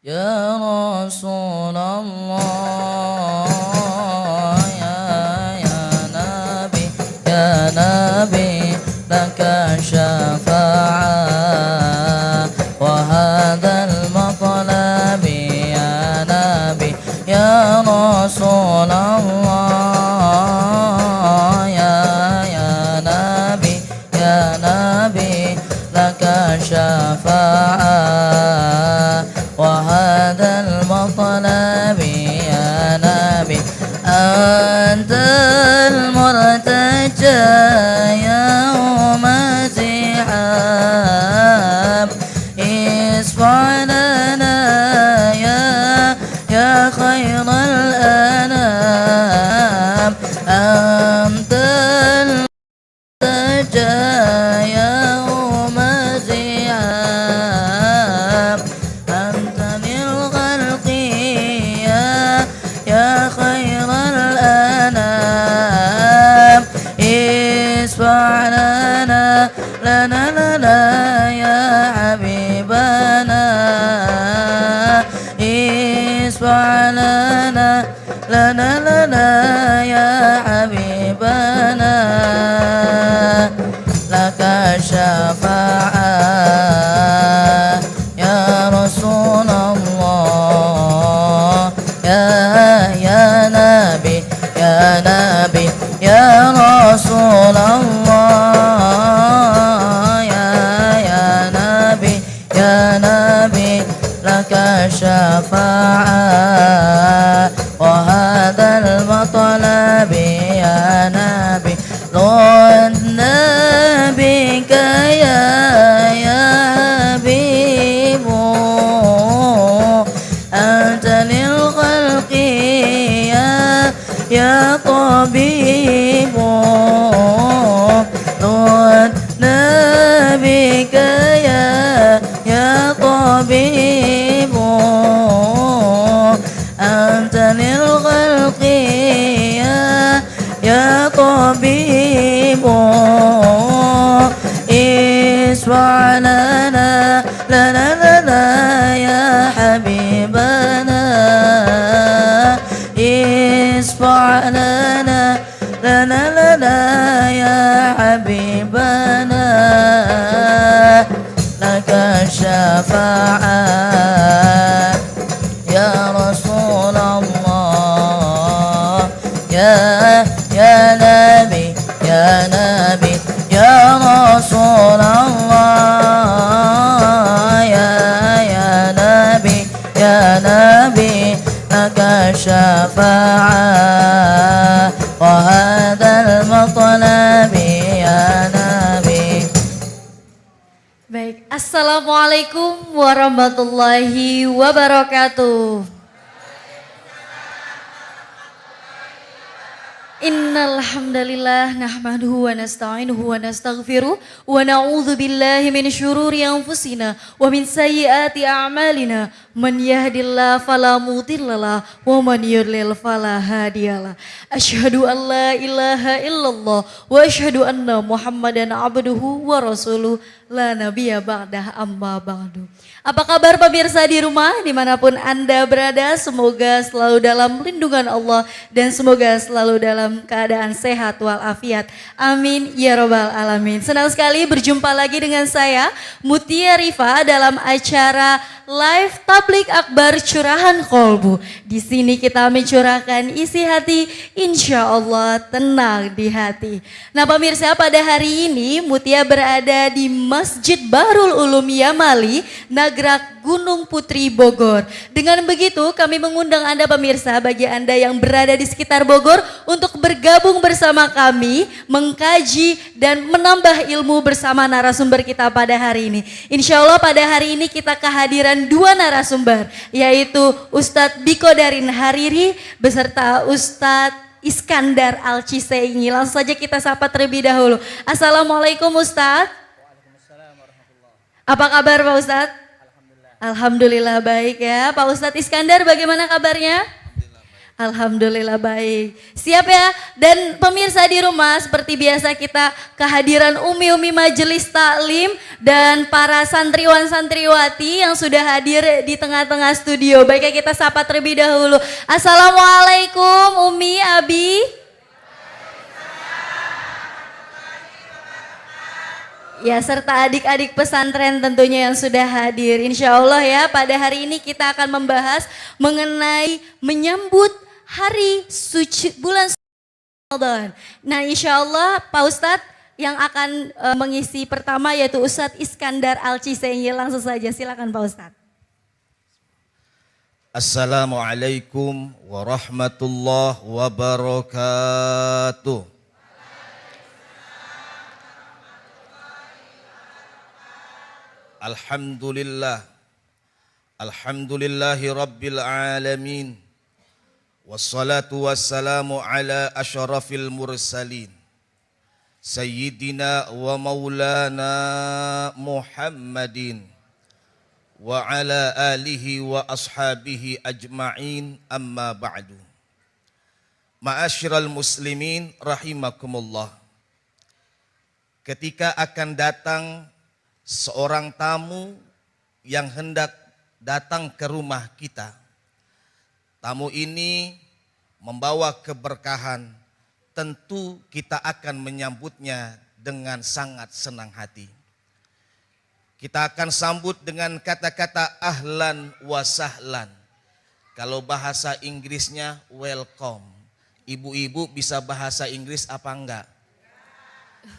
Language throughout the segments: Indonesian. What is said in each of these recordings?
Ya Rasulullah, ya Nabi, ya Nabi, laka syafa'ah wa hadzal matlabi ya Nabi, ya Rasulullah, ya Nabi, ya Nabi, laka syafa'ah وهذا المطلب يا نبي أنت المرتجى يوم زحام اشفع لنا يا خير الأنام أنت المرتجى يوم زحام يا خير الأنام اشفع لنا يا حبيبنا اشفع لنا يا حبيبنا لك الشفاعة يا رسول الله يا نبي يا نبي يا رسول الله يا نبي يا نبي لك الشفاعة وهذا المطلب يا نبي لنا بك يا حبيب أنت للخلق يا طبيب لنا بك يا طبيب أنت للخلق يا طبيب اشفع لنا يا حبيبنا اشفع لنا يا حبيبنا لك الشفاعة يا رسول الله يا نبي يا نبي يا رسول الله يا نبي يا نبي لك الشفاعة وهذا المطلب يا نبي. Baik, Assalamualaikum warahmatullahi wabarakatuh. Innal hamdalillah nahmaduhu wa nasta'inuhu wa nastaghfiruh wa na'udzu billahi min syururi anfusina wa min sayyiati a'malina man yahdihillahu fala mudhillalah wa man yudlil fala hadiyalah. Asyhadu an la ilaha illallah wa asyhadu anna Muhammadan abduhu wa rasuluh la nabiyya ba'dah amma ba'du. Apa kabar pemirsa di rumah dimanapun Anda berada, semoga selalu dalam lindungan Allah dan semoga selalu dalam keadaan sehat walafiat. Amin ya robbal alamin. Senang sekali berjumpa lagi dengan saya Mutia Rifa dalam acara Live Tablik Akbar Curahan Kolbu. Di sini kita mencurahkan isi hati, insya Allah tenang di hati. Nah pemirsa, pada hari ini Mutia berada di Masjid Bahrul Ulum Yamali, Nagrak Gunung Putri Bogor. Dengan begitu kami mengundang Anda pemirsa, bagi Anda yang berada di sekitar Bogor untuk bergabung bersama kami, mengkaji dan menambah ilmu bersama narasumber kita pada hari ini. Insya Allah pada hari ini kita kehadiran dua narasumber, yaitu Ustadz Biko Darin Hariri beserta Ustadz Iskandar Al-Ciseini. Langsung saja kita sapa terlebih dahulu. Assalamualaikum Ustadz. Apa kabar Pak Ustadz? Alhamdulillah baik ya. Pak Ustadz Iskandar bagaimana kabarnya? Alhamdulillah baik. Siap ya? Dan pemirsa di rumah seperti biasa kita kehadiran umi-umi majelis taklim dan para santriwan-santriwati yang sudah hadir di tengah-tengah studio. Baiknya kita sapa terlebih dahulu. Assalamualaikum Umi, Abi. Ya, serta adik-adik pesantren tentunya yang sudah hadir. Insya Allah ya, pada hari ini kita akan membahas mengenai menyambut hari suci bulan Ramadan. Nah, insya Allah Pak Ustadz yang akan mengisi pertama yaitu Ustadz Iskandar Al-Cisenyi. Langsung saja silakan Pak Ustadz. Assalamualaikum warahmatullahi wabarakatuh. Alhamdulillah, alhamdulillahi rabbil alamin, wassalatu wassalamu ala asyrafil mursalin, sayyidina wa maulana Muhammadin, wa ala alihi wa ashabihi ajma'in, amma ba'du. Ma'asyiral muslimin rahimakumullah. Ketika akan datang seorang tamu yang hendak datang ke rumah kita, tamu ini membawa keberkahan, tentu kita akan menyambutnya dengan sangat senang hati. Kita akan sambut dengan kata-kata ahlan wa sahlan. Kalau bahasa Inggrisnya welcome. Ibu-ibu bisa bahasa Inggris apa enggak?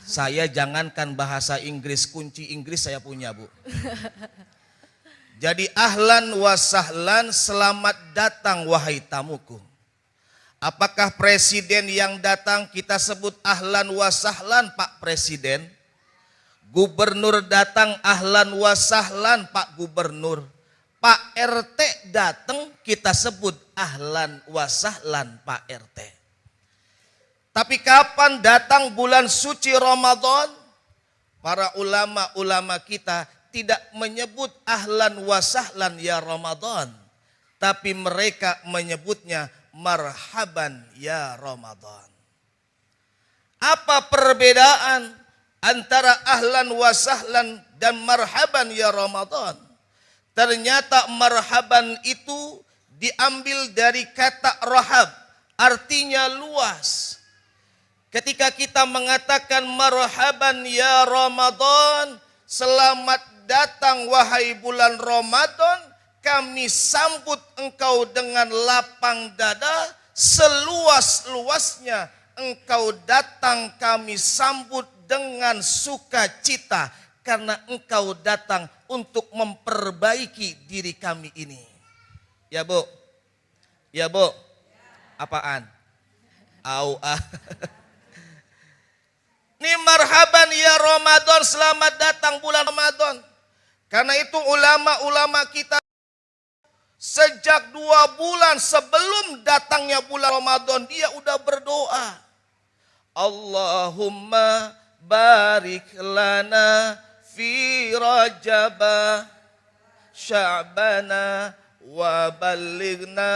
Saya jangankan bahasa Inggris, kunci Inggris saya punya, Bu. Jadi ahlan wa sahlan, selamat datang wahai tamuku. Apakah presiden yang datang kita sebut ahlan wa sahlan Pak Presiden? Gubernur datang ahlan wa sahlan Pak Gubernur. Pak RT datang kita sebut ahlan wa sahlan Pak RT. Tapi kapan datang bulan suci Ramadan? Para ulama-ulama kita tidak menyebut ahlan wa sahlan ya Ramadan. Tapi mereka menyebutnya marhaban ya Ramadan. Apa perbedaan antara ahlan wa sahlan dan marhaban ya Ramadan? Ternyata marhaban itu diambil dari kata rahab, artinya luas. Ketika kita mengatakan marhaban ya Ramadan, selamat datang wahai bulan Ramadan, kami sambut engkau dengan lapang dada, seluas-luasnya engkau datang kami sambut dengan sukacita, karena engkau datang untuk memperbaiki diri kami ini. Ya Bu? Ya Bu? Apaan? Ini marhaban ya Ramadan, selamat datang bulan Ramadan. Karena itu ulama-ulama kita sejak 2 bulan sebelum datangnya bulan Ramadan dia udah berdoa. Allahumma barik lana fi Rajaba Sya'bana wa ballighna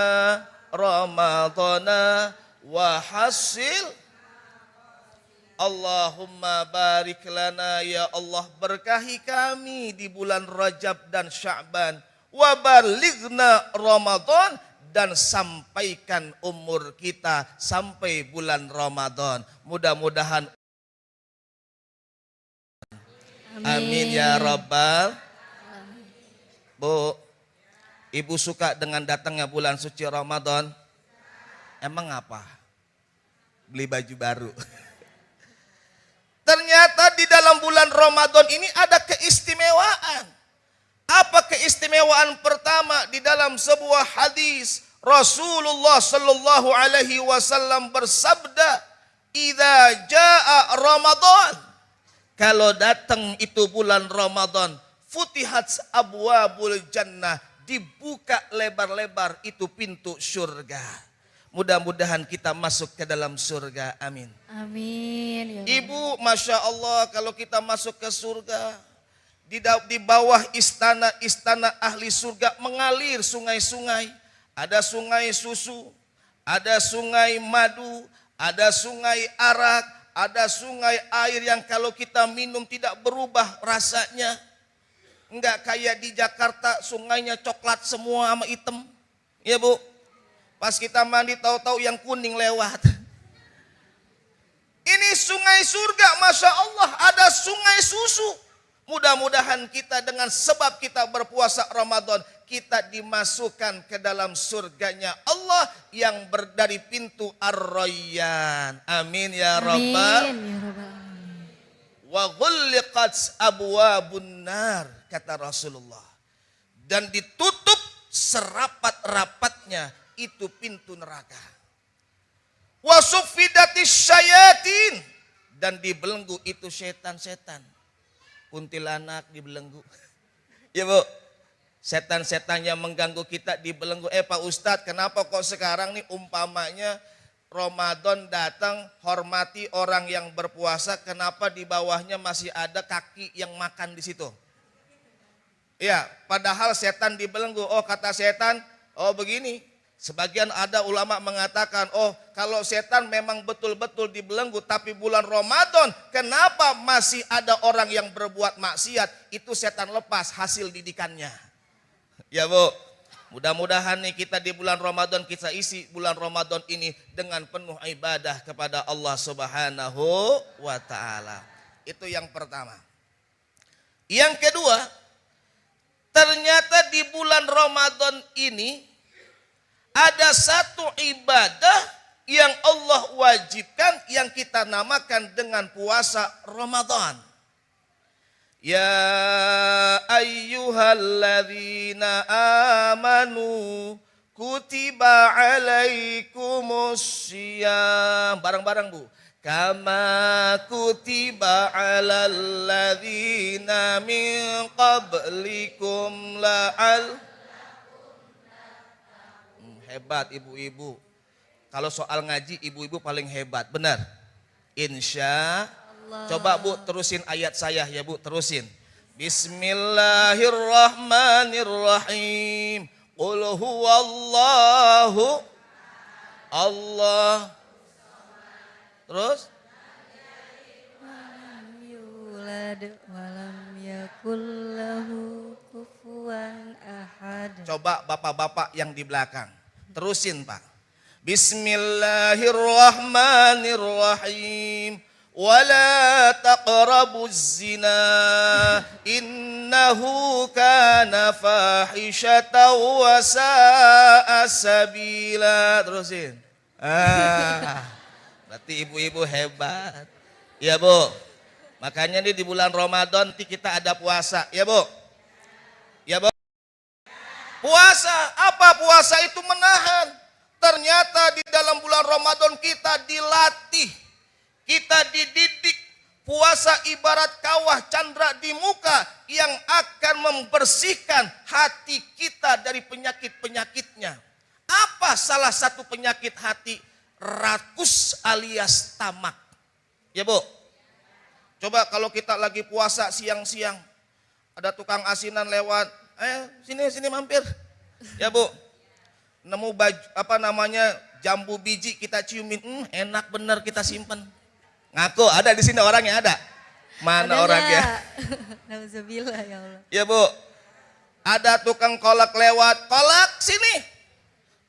Ramadana wa hasil. Allahumma barik lana ya Allah, berkahi kami di bulan Rajab dan Sya'ban, wa balighna Ramadan, dan sampaikan umur kita sampai bulan Ramadan. Mudah-mudahan amin ya rabbal. Bu, Ibu suka dengan datangnya bulan suci Ramadan? Emang apa? Beli baju baru. Ternyata di dalam bulan Ramadan ini ada keistimewaan. Apa keistimewaan pertama? Di dalam sebuah hadis Rasulullah sallallahu alaihi wasallam bersabda, "Idza jaa Ramadan." Kalau datang itu bulan Ramadan, futihat abwabul jannah, dibuka lebar-lebar itu pintu surga. Mudah-mudahan kita masuk ke dalam surga. Amin. Amin. Ya Ibu, Masya Allah, kalau kita masuk ke surga, di bawah istana-istana ahli surga mengalir sungai-sungai. Ada sungai susu, ada sungai madu, ada sungai arak, ada sungai air yang kalau kita minum tidak berubah rasanya. Enggak kayak di Jakarta sungainya coklat semua sama hitam. Ya Bu, pas kita mandi tahu-tahu yang kuning lewat. Ini sungai surga, Masya Allah, ada sungai susu. Mudah-mudahan kita dengan sebab kita berpuasa Ramadan, kita dimasukkan ke dalam surganya Allah yang dari pintu Ar-Rayyan. Amin ya Rabbal. Amin ya Rabbal alamin. Wa ghulliqat abwabun nar, kata Rasulullah. Dan ditutup serapat-rapatnya itu pintu neraka. Wa suffidatis syayatin, dan dibelenggu itu setan-setan. Kuntilanak dibelenggu. Ya Bu, setan-setan yang mengganggu kita dibelenggu. Pak Ustadz, kenapa kok sekarang nih umpamanya Ramadan datang, hormati orang yang berpuasa, kenapa di bawahnya masih ada kaki yang makan di situ? Ya, padahal setan dibelenggu. Oh, kata setan, oh begini. Sebagian ada ulama mengatakan, oh kalau setan memang betul-betul dibelenggu, tapi bulan Ramadan kenapa masih ada orang yang berbuat maksiat? Itu setan lepas hasil didikannya. Ya Bu, mudah-mudahan nih kita di bulan Ramadan, kita isi bulan Ramadan ini dengan penuh ibadah kepada Allah Subhanahu wa Ta'ala. Itu yang pertama. Yang kedua, ternyata di bulan Ramadan ini ada satu ibadah yang Allah wajibkan yang kita namakan dengan puasa Ramadan. Ya ayyuhalladzina amanu kutiba alaikumus syiyam. Bareng-bareng Bu. Kama kutiba alal ladzina min qablikum la'al. Hebat ibu-ibu. Kalau soal ngaji ibu-ibu paling hebat, benar. Insya Allah. Coba Bu terusin ayat saya ya Bu, terusin. Bismillahirrahmanirrahim. Qul huwallahu Allah. Terus? Walam yulad walam yakul lahu kufuwan ahad. Coba bapak-bapak yang di belakang. Terusin Pak. Bismillahirrahmanirrahim. Wala taqrabuz zina innahu kana fahishatan wa sa'a sabila. Terusin. Berarti ibu-ibu hebat. Ya Bu. Makanya nih di bulan Ramadan kita ada puasa. Ya Bu. Ya Bu. Puasa, apa puasa itu? Menahan. Ternyata di dalam bulan Ramadan kita dilatih, kita dididik. Puasa ibarat kawah candra di muka yang akan membersihkan hati kita dari penyakit-penyakitnya. Apa salah satu penyakit hati? Rakus alias tamak. Ya Bu. Coba kalau kita lagi puasa siang-siang, ada tukang asinan lewat, sini mampir. Ya Bu, nemu baju, jambu biji kita ciumin, enak bener kita simpen. Ngaku ada di sini orangnya ada. Mana Adanya. orangnya? Nauzubillah ya Allah. Ya Bu, ada tukang kolak lewat, kolak sini.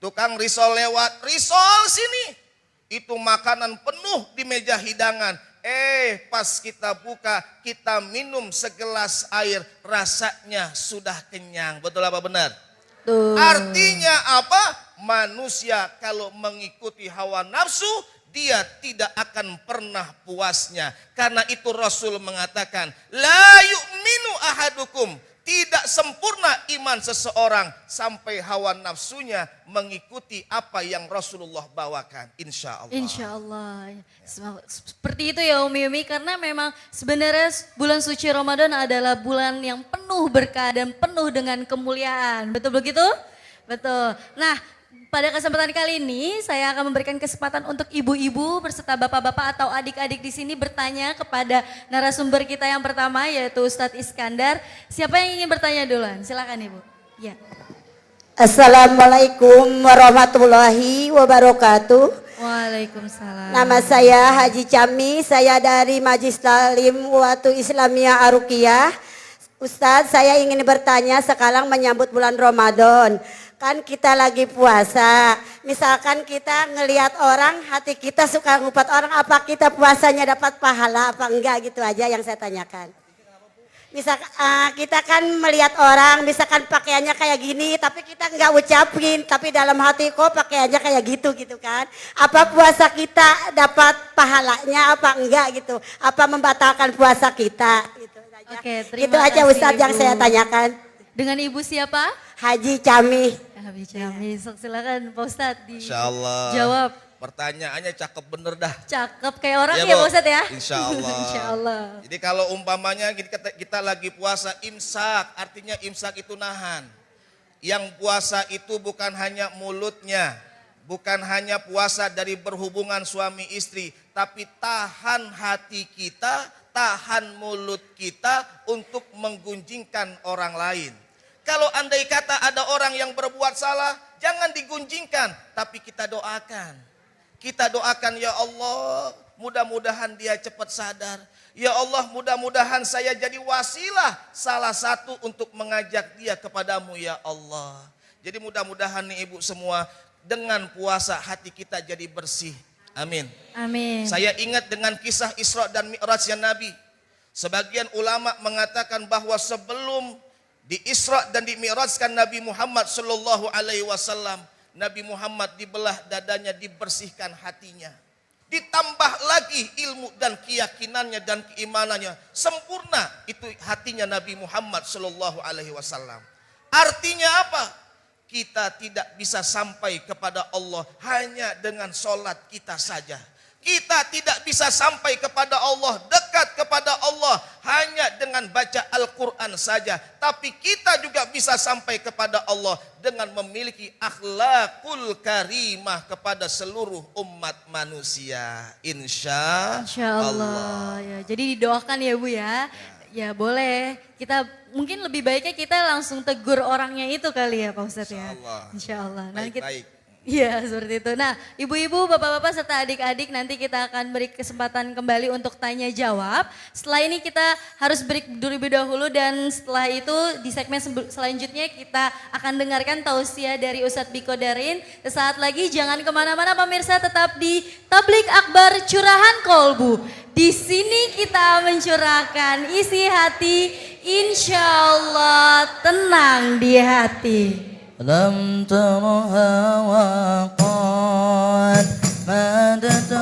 Tukang risol lewat, risol sini. Itu makanan penuh di meja hidangan. Pas kita buka, kita minum segelas air, rasanya sudah kenyang. Betul apa benar? Tuh. Artinya apa? Manusia kalau mengikuti hawa nafsu, dia tidak akan pernah puasnya. Karena itu Rasul mengatakan, la yu'minu ahadukum. Tidak sempurna iman seseorang sampai hawa nafsunya mengikuti apa yang Rasulullah bawakan. Insya Allah. Insya Allah. Seperti itu ya Umi Umi, karena memang sebenarnya bulan suci Ramadan adalah bulan yang penuh berkah dan penuh dengan kemuliaan. Betul begitu? Betul. Nah, pada kesempatan kali ini saya akan memberikan kesempatan untuk ibu-ibu berserta bapak-bapak atau adik-adik di sini bertanya kepada narasumber kita yang pertama, yaitu Ustadz Iskandar. Siapa yang ingin bertanya duluan? Silakan Ibu. Ya. Assalamualaikum warahmatullahi wabarakatuh. Waalaikumsalam. Nama saya Haji Cami, saya dari Majlis Talim Watu Islamiyah Arukiyah. Ustadz, saya ingin bertanya sekarang menyambut bulan Ramadan. Kan kita lagi puasa, misalkan kita ngelihat orang, hati kita suka ngupat orang, apa kita puasanya dapat pahala apa enggak, gitu aja yang saya tanyakan. Misalkan kita kan melihat orang, misalkan pakaiannya kayak gini, tapi kita nggak ucapin, tapi dalam hati kok pakaiannya kayak gitu gitu kan. Apa puasa kita dapat pahalanya apa enggak gitu, apa membatalkan puasa kita gitu aja. Oke, Gitu terima aja kasih, Ustadz yang Ibu. saya tanyakan. Dengan Ibu siapa? Haji Cami. Habib Jami, silakan Pak Ustadz Insya Allah. dijawab. Pertanyaannya cakep bener dah. Cakep kayak orang Iya, ya Bu. Pak Ustadz ya? Insya Allah. Insya Allah. Jadi kalau umpamanya kita lagi puasa imsak, artinya imsak itu nahan. Yang puasa itu bukan hanya mulutnya, bukan hanya puasa dari berhubungan suami istri, tapi tahan hati kita, tahan mulut kita untuk menggunjingkan orang lain. Kalau andai kata ada orang yang berbuat salah, jangan digunjingkan, tapi kita doakan. Kita doakan, ya Allah, mudah-mudahan dia cepat sadar. Ya Allah, mudah-mudahan saya jadi wasilah salah satu untuk mengajak dia kepadamu, ya Allah. Jadi mudah-mudahan nih ibu semua, dengan puasa hati kita jadi bersih. Amin. Amin. Saya ingat dengan kisah Isra dan Mi'rajnya Nabi. Sebagian ulama mengatakan bahwa sebelum di Isra dan di Mi'rajkan Nabi Muhammad sallallahu alaihi wasallam, Nabi Muhammad dibelah dadanya, dibersihkan hatinya. Ditambah lagi ilmu dan keyakinannya dan keimanannya, sempurna itu hatinya Nabi Muhammad sallallahu alaihi wasallam. Artinya apa? Kita tidak bisa sampai kepada Allah hanya dengan sholat kita saja. Kita tidak bisa sampai kepada Allah, dekat kepada Allah hanya dengan baca Al-Quran saja. Tapi kita juga bisa sampai kepada Allah dengan memiliki akhlakul karimah kepada seluruh umat manusia. Insya Allah. Ya, jadi didoakan ya Bu ya. Ya boleh. Kita mungkin lebih baiknya kita langsung tegur orangnya itu kali ya Pak Ustadz ya. Insya Allah. Baik-baik. Iya seperti itu. Nah ibu-ibu, bapak-bapak serta adik-adik nanti kita akan beri kesempatan kembali untuk tanya jawab. Setelah ini kita harus break terlebih dahulu dan setelah itu di segmen selanjutnya kita akan dengarkan tausiah dari Ustadz Biko Darin. Sesaat lagi jangan kemana-mana pemirsa, tetap di Tablik Akbar Curahan Kolbu. Di sini kita mencurahkan isi hati, insya Allah tenang di hati. لم ترها وقد مدت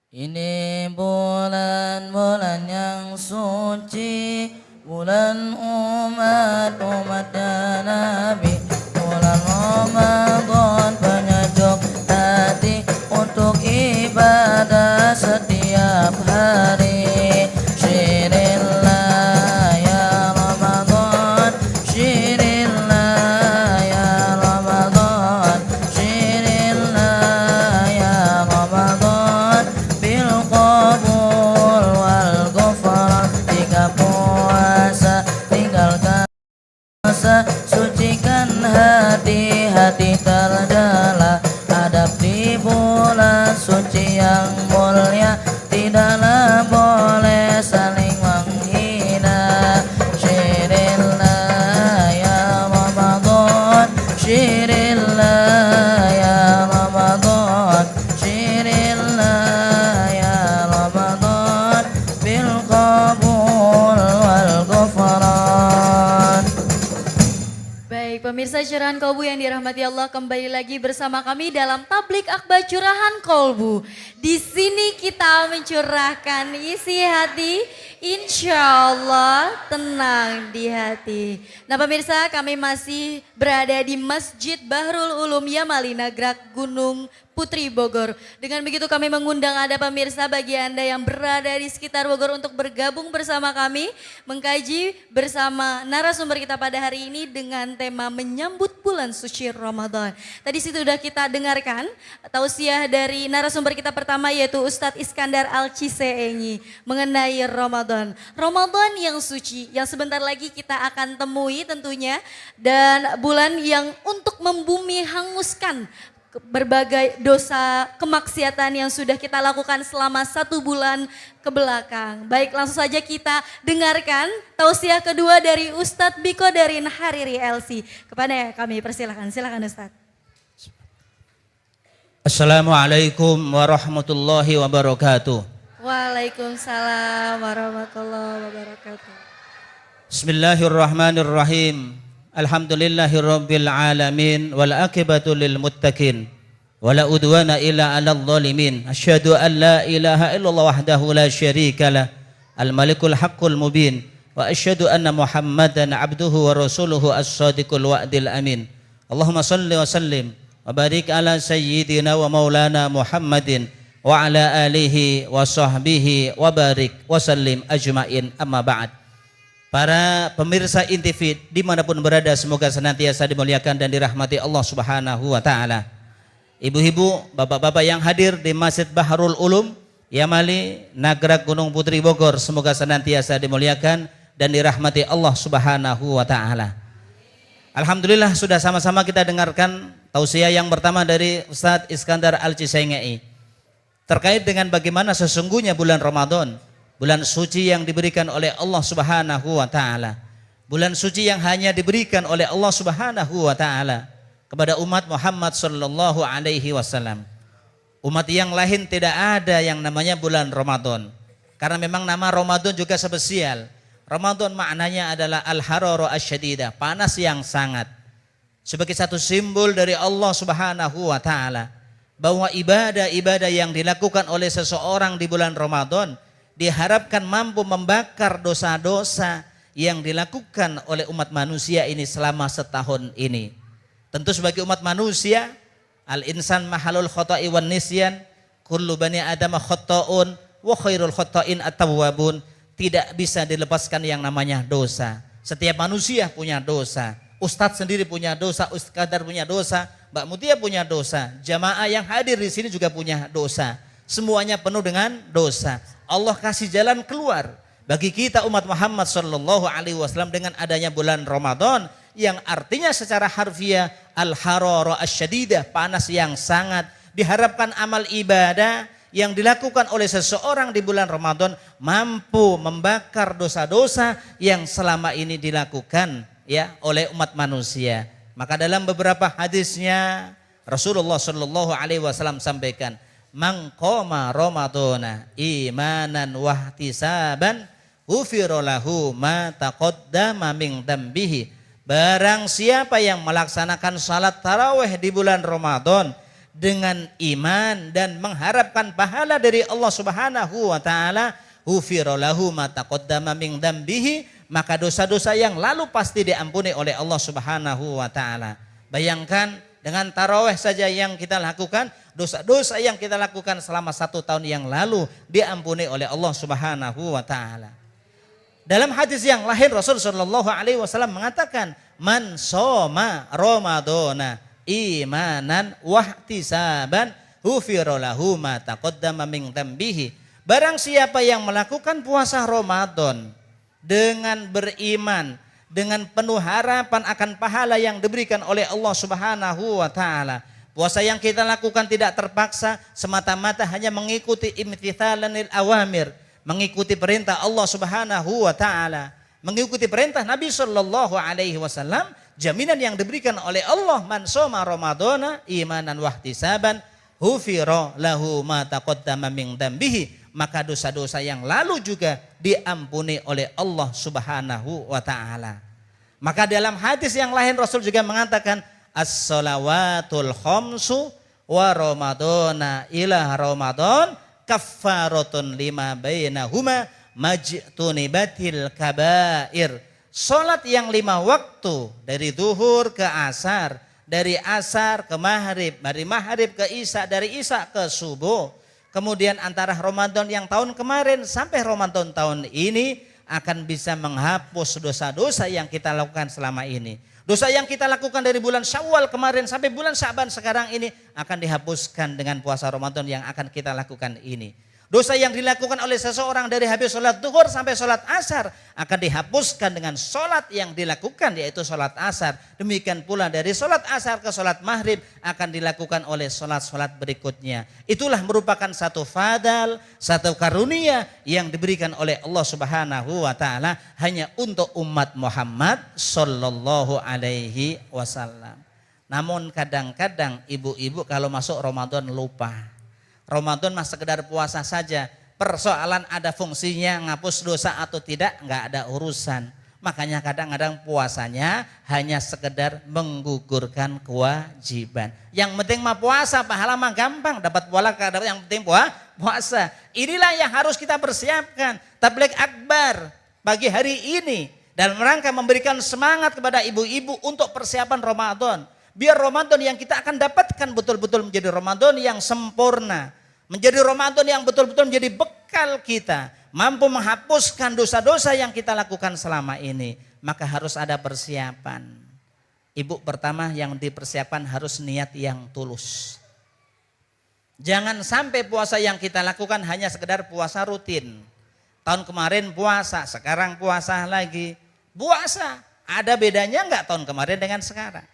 Ini bulan-bulan yang suci, bulan umat-umatnya Nabi, bulan Ramadan penyejuk hati untuk ibadah setiap hari. Syirillah ya Ramadan, syirillah ya Ramadan, syirillah ya Ramadan, bil qabul wal ghufran. Jika puasa tinggalkan puasa, sucikan hati-hati tercela. Adab di bulan suci yang mulia, tidaklah boleh saling menghina. Syirillah ya Ramadan, syirillah ya Ramadan, syirillah ya Ramadan, bil qabul wal ghufran. Baik, pemirsa Curahan Kolbu yang dirahmati Allah, kembali lagi bersama kami dalam Tablik Akbar Curahan Kolbu. Di sini kita mencurahkan isi hati, insya Allah tenang di hati. Nah pemirsa, kami masih berada di Masjid Bahrul Ulum Yamali Nagrak Gunung Putri Bogor. Dengan begitu kami mengundang Anda pemirsa, bagi Anda yang berada di sekitar Bogor untuk bergabung bersama kami, mengkaji bersama narasumber kita pada hari ini dengan tema menyambut bulan suci Ramadan. Tadi sudah kita dengarkan tausiah dari narasumber kita pertama, yaitu Ustadz Iskandar Al-Ciseengi mengenai Ramadan. Ramadan yang suci yang sebentar lagi kita akan temui tentunya, dan bulan yang untuk membumi hanguskan berbagai dosa kemaksiatan yang sudah kita lakukan selama 1 bulan ke belakang. Baik, langsung saja kita dengarkan tausiah kedua dari Ustadz Biko dari Hariri LC. Kepada kami persilakan, silakan Ustadz. Assalamualaikum warahmatullahi wabarakatuh. Waalaikumsalam warahmatullahi wabarakatuh. Bismillahirrahmanirrahim. Alhamdulillahirabbil alamin wal akibatu lil muttaqin wala udwana illa 'alal zalimin. Asyhadu an la ilaha illallah wahdahu la syarikalah al malikul haqqul mubin wa asyhadu anna Muhammadan abduhu wa rasuluhu as-sadiqul wa'dil amin. Allahumma shalli wa sallim wa barik ala sayyidina wa maulana Muhammadin wa ala alihi wa sahbihi wa barik wa sallim ajmain, amma ba'd. Para pemirsa INTV dimanapun berada, semoga senantiasa dimuliakan dan dirahmati Allah Subhanahu wa ta'ala. Ibu-ibu, bapak-bapak yang hadir di Masjid Bahrul Ulum Yamali Nagrak Gunung Putri Bogor, semoga senantiasa dimuliakan dan dirahmati Allah Subhanahu wa ta'ala. Alhamdulillah, sudah sama-sama kita dengarkan tausiah yang pertama dari Ustadz Iskandar Al-Ciseengi terkait dengan bagaimana sesungguhnya bulan Ramadan, bulan suci yang diberikan oleh Allah Subhanahu wa ta'ala. Bulan suci yang hanya diberikan oleh Allah Subhanahu wa ta'ala kepada umat Muhammad sallallahu alaihi wasallam. Umat yang lain tidak ada yang namanya bulan Ramadan. Karena memang nama Ramadan juga spesial. Ramadan maknanya adalah al-harara asyadidah, panas yang sangat. Sebagai satu simbol dari Allah Subhanahu wa ta'ala bahwa ibadah-ibadah yang dilakukan oleh seseorang di bulan Ramadan diharapkan mampu membakar dosa-dosa yang dilakukan oleh umat manusia ini selama setahun ini. Tentu sebagai umat manusia, al-insan mahalul khota'i wan nisyan, kullu bani adama khotta'un wa khairul khotta'in at-tawwabun. Tidak bisa dilepaskan yang namanya dosa. Setiap manusia punya dosa. Ustadz sendiri punya dosa, Ustadz Kadar punya dosa, Mbak Mutia punya dosa, jamaah yang hadir di sini juga punya dosa. Semuanya penuh dengan dosa. Allah kasih jalan keluar bagi kita umat Muhammad sallallahu alaihi wasallam dengan adanya bulan Ramadan yang artinya secara harfiah al-harara asyadidah, panas yang sangat. Diharapkan amal ibadah yang dilakukan oleh seseorang di bulan Ramadan mampu membakar dosa-dosa yang selama ini dilakukan ya oleh umat manusia. Maka dalam beberapa hadisnya Rasulullah sallallahu alaihi wasallam sampaikan, "Man qama Ramadana imanan wahtisaban ghufira lahu ma taqaddama min dambihi." Barang siapa yang melaksanakan salat tarawih di bulan Ramadan dengan iman dan mengharapkan pahala dari Allah Subhanahu wa taala, ghufira lahu ma taqaddama min dzambihi, maka dosa-dosa yang lalu pasti diampuni oleh Allah Subhanahu wa taala. Bayangkan dengan tarawih saja yang kita lakukan, dosa-dosa yang kita lakukan selama 1 tahun yang lalu diampuni oleh Allah Subhanahu wa taala. Dalam hadis yang lain Rasul sallallahu alaihi wasallam mengatakan, "Man shoma Ramadhana imanan wahtisaban ghufira lahu ma taqaddama min dzambihi." Barang siapa yang melakukan puasa Ramadan dengan beriman, dengan penuh harapan akan pahala yang diberikan oleh Allah Subhanahu wa taala. Puasa yang kita lakukan tidak terpaksa, semata-mata hanya mengikuti imtithalanil awamir, mengikuti perintah Allah Subhanahu wa taala, mengikuti perintah Nabi sallallahu alaihi wasallam. Jaminan yang diberikan oleh Allah, man shoma Ramadhana imanan wahtisaban ghufira lahu ma taqaddama min dzambihi, maka dosa-dosa yang lalu juga diampuni oleh Allah Subhanahu wa taala. Maka dalam hadis yang lain Rasul juga mengatakan, as-shalawatul khamsu wa ramadhana ila ramadan kaffaratun lima bainahuma majtunibatil kabair. Salat yang 5 waktu dari zuhur ke asar, dari asar ke maghrib, dari maghrib ke isya, dari isya ke subuh. Kemudian antara Ramadan yang tahun kemarin sampai Ramadan tahun ini akan bisa menghapus dosa-dosa yang kita lakukan selama ini. Dosa yang kita lakukan dari bulan Syawal kemarin sampai bulan Syaban sekarang ini akan dihapuskan dengan puasa Ramadan yang akan kita lakukan ini. Dosa yang dilakukan oleh seseorang dari habis sholat duhur sampai sholat asar akan dihapuskan dengan sholat yang dilakukan, yaitu sholat asar. Demikian pula dari sholat asar ke sholat maghrib akan dilakukan oleh sholat-sholat berikutnya. Itulah merupakan satu fadal, satu karunia yang diberikan oleh Allah Subhanahu wa taala hanya untuk umat Muhammad sallallahu alaihi wasallam. Namun kadang-kadang ibu-ibu kalau masuk Ramadan lupa. Ramadan mah sekedar puasa saja. Persoalan ada fungsinya ngapus dosa atau tidak nggak ada urusan. Makanya kadang-kadang puasanya hanya sekedar menggugurkan kewajiban. Yang penting mah puasa, pahala mah gampang. Dapat pahala, yang penting puasa. Inilah yang harus kita persiapkan. Tabligh akbar pagi hari ini dalam rangka memberikan semangat kepada ibu-ibu untuk persiapan Ramadan. Biar Ramadan yang kita akan dapatkan betul-betul menjadi Ramadan yang sempurna. Menjadi Ramadan yang betul-betul menjadi bekal kita. Mampu menghapuskan dosa-dosa yang kita lakukan selama ini. Maka harus ada persiapan. Ibu pertama yang dipersiapkan harus niat yang tulus. Jangan sampai puasa yang kita lakukan hanya sekedar puasa rutin. Tahun kemarin puasa, sekarang puasa lagi. Puasa, ada bedanya enggak tahun kemarin dengan sekarang?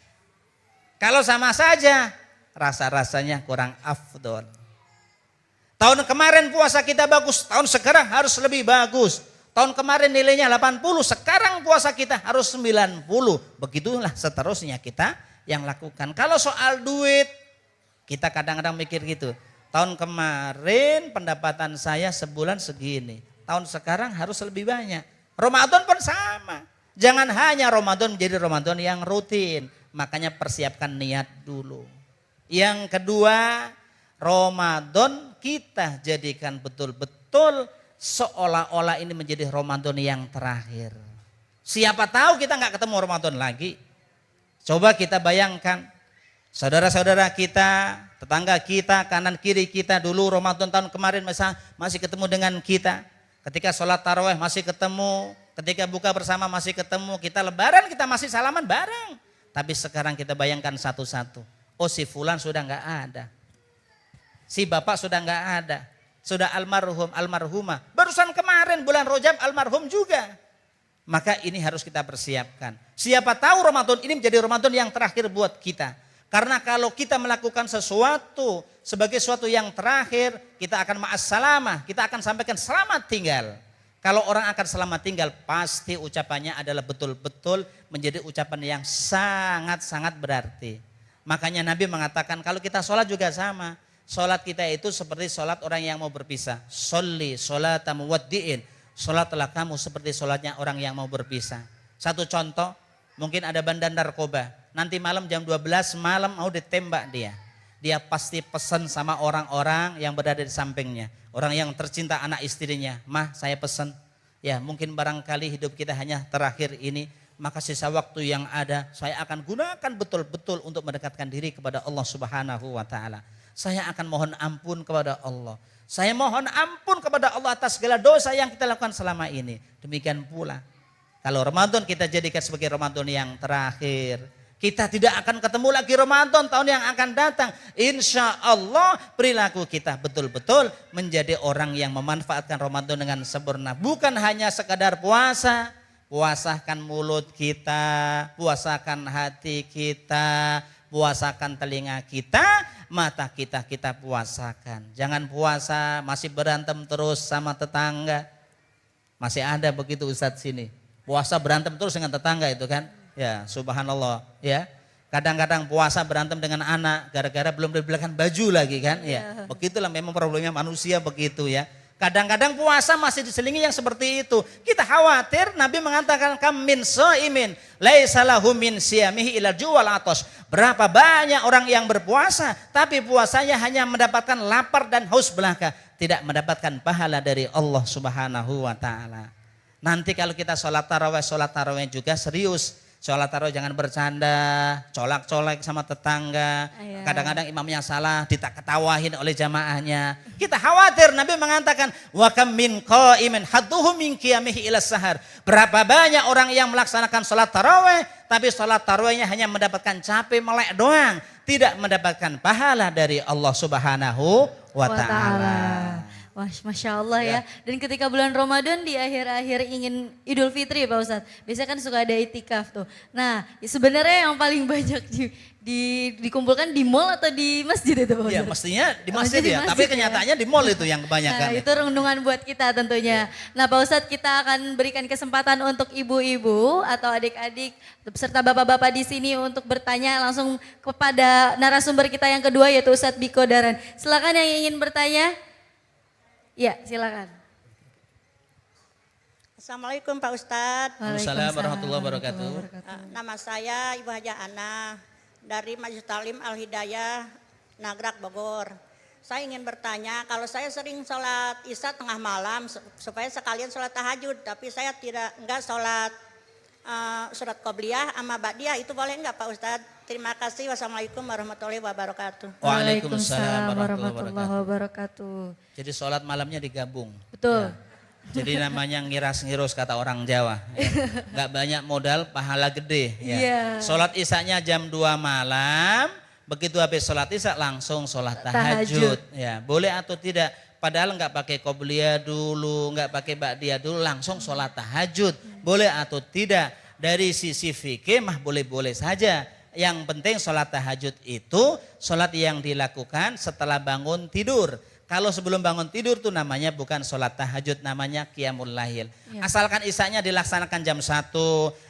Kalau sama saja, rasa-rasanya kurang afdol. Tahun kemarin puasa kita bagus, tahun sekarang harus lebih bagus. Tahun kemarin nilainya 80, sekarang puasa kita harus 90. Begitulah seterusnya kita yang lakukan. Kalau soal duit, kita kadang-kadang mikir gitu. Tahun kemarin pendapatan saya sebulan segini, tahun sekarang harus lebih banyak. Ramadan pun sama. Jangan hanya Ramadan menjadi Ramadan yang rutin. Makanya persiapkan niat dulu. Yang kedua, Ramadan kita jadikan betul-betul seolah-olah ini menjadi Ramadan yang terakhir. Siapa tahu kita nggak ketemu Ramadan lagi. Coba kita bayangkan, saudara-saudara kita, tetangga kita, kanan kiri kita dulu Ramadan tahun kemarin masih ketemu dengan kita. Ketika sholat tarawih masih ketemu, ketika buka bersama masih ketemu, kita lebaran kita masih salaman bareng. Tapi sekarang kita bayangkan satu-satu. Oh si fulan sudah nggak ada. Si bapak sudah nggak ada. Sudah almarhum, almarhumah. Barusan kemarin bulan Rajab almarhum juga. Maka ini harus kita persiapkan. Siapa tahu Ramadan ini menjadi Ramadan yang terakhir buat kita. Karena kalau kita melakukan sesuatu sebagai sesuatu yang terakhir, kita akan ma'assalamah. Kita akan sampaikan selamat tinggal. Kalau orang akan selamat tinggal, pasti ucapannya adalah betul-betul menjadi ucapan yang sangat-sangat berarti. Makanya Nabi mengatakan kalau kita sholat juga sama. Sholat kita itu seperti sholat orang yang mau berpisah. Sholli sholata muwaddi'in. Sholatlah kamu seperti sholatnya orang yang mau berpisah. Satu contoh, mungkin ada bandar narkoba. Nanti malam jam 12 malam mau ditembak dia. dia pasti pesan sama orang-orang yang berada di sampingnya. Orang yang tercinta anak istrinya, mah saya pesan. Ya mungkin barangkali hidup kita hanya terakhir ini, maka sisa waktu yang ada saya akan gunakan betul-betul untuk mendekatkan diri kepada Allah Subhanahu wa Ta'ala. Saya akan mohon ampun kepada Allah. Saya mohon ampun kepada Allah atas segala dosa yang kita lakukan selama ini. Demikian pula kalau Ramadan kita jadikan sebagai Ramadan yang terakhir, kita tidak akan ketemu lagi Ramadan tahun yang akan datang. Insya Allah perilaku kita betul-betul menjadi orang yang memanfaatkan Ramadan dengan sempurna. Bukan hanya sekadar puasa, puasakan mulut kita, puasakan hati kita, puasakan telinga kita, mata kita puasakan. Jangan puasa masih berantem terus sama tetangga. Masih ada begitu Ustadz sini. Puasa berantem terus dengan tetangga itu kan. Ya subhanallah ya. Kadang-kadang puasa berantem dengan anak gara-gara belum dibelikan baju lagi kan. Ya begitulah memang problemnya manusia begitu ya. Kadang-kadang puasa masih diselingi yang seperti itu. Kita khawatir Nabi mengatakan kam min shaimin laisa lahu min siyamihi illa ju'al atos. Berapa banyak orang yang berpuasa tapi puasanya hanya mendapatkan lapar dan haus belaka, tidak mendapatkan pahala dari Allah Subhanahu wa Ta'ala. Nanti kalau kita sholat tarawih juga serius. Sholat tarawih jangan bercanda, colak-colek sama tetangga. Kadang-kadang imamnya salah, diketawain oleh jamaahnya. Kita khawatir, Nabi mengatakan, wa kam min qaimin hadduhu min qiyamihi ila sahar. Berapa banyak orang yang melaksanakan sholat tarawih, tapi sholat tarawihnya hanya mendapatkan capek melek doang, tidak mendapatkan pahala dari Allah Subhanahu wa Ta'ala. Wah, Masya Allah ya. Dan ketika bulan Ramadan di akhir-akhir ingin Idul Fitri Pak Ustadz. Biasanya kan suka ada itikaf tuh. Nah sebenarnya yang paling banyak dikumpulkan di mall atau di masjid itu Pak Ustadz? Ya mestinya di masjid ya, tapi kenyataannya di mall itu yang kebanyakan. Nah, itu renungan buat kita tentunya. Nah Pak Ustadz kita akan berikan kesempatan untuk ibu-ibu atau adik-adik serta bapak-bapak di sini untuk bertanya langsung kepada narasumber kita yang kedua yaitu Ustadz Biko Daran. Silakan yang ingin bertanya. Ya, silakan. Assalamualaikum Pak Ustadz. Waalaikumsalam warahmatullahi wabarakatuh. Nama saya Ibu Haja Ana dari Majelis Talim Al Hidayah Nagrak Bogor. Saya ingin bertanya, kalau saya sering sholat Isya tengah malam supaya sekalian sholat tahajud, tapi saya enggak sholat surat Qobliyah sama Ba'diyah, itu boleh enggak Pak Ustadz? Terima kasih. Wassalamualaikum warahmatullahi wabarakatuh. Waalaikumsalam warahmatullahi wabarakatuh. Jadi sholat malamnya digabung. Betul. Ya. Jadi namanya ngiras-ngirus kata orang Jawa. Ya. Gak banyak modal, pahala gede. Ya. Yeah. Sholat Isyanya jam 2 malam, begitu habis sholat Isya langsung sholat tahajud. Ya, boleh atau tidak? Padahal nggak pakai qobliyah dulu, nggak pakai ba'diyah dulu, langsung sholat tahajud. Boleh atau tidak? Dari sisi fikih mah boleh-boleh saja. Yang penting sholat tahajud itu sholat yang dilakukan setelah bangun tidur. Kalau sebelum bangun tidur tuh namanya bukan sholat tahajud, namanya qiyamul lail. Ya. Asalkan Isyanya dilaksanakan jam 1,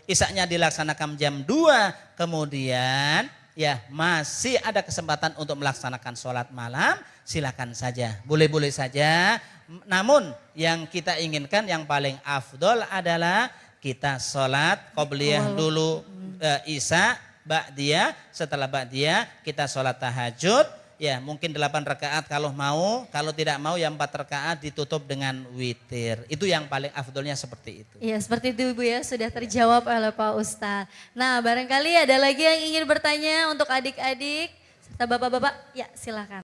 Isyanya dilaksanakan jam 2, kemudian ya masih ada kesempatan untuk melaksanakan sholat malam, silakan saja, boleh-boleh saja. Namun yang kita inginkan yang paling afdol adalah kita sholat qobliyah dulu, Isya, Ba'diyah, setelah Ba'diyah kita sholat tahajud, ya mungkin 8 rakaat kalau mau, kalau tidak mau ya 4 rakaat ditutup dengan witir. Itu yang paling afdolnya seperti itu. Iya seperti itu Ibu ya, sudah terjawab oleh Pak Ustadz. Nah barangkali ada lagi yang ingin bertanya untuk adik-adik serta bapak-bapak, ya silakan.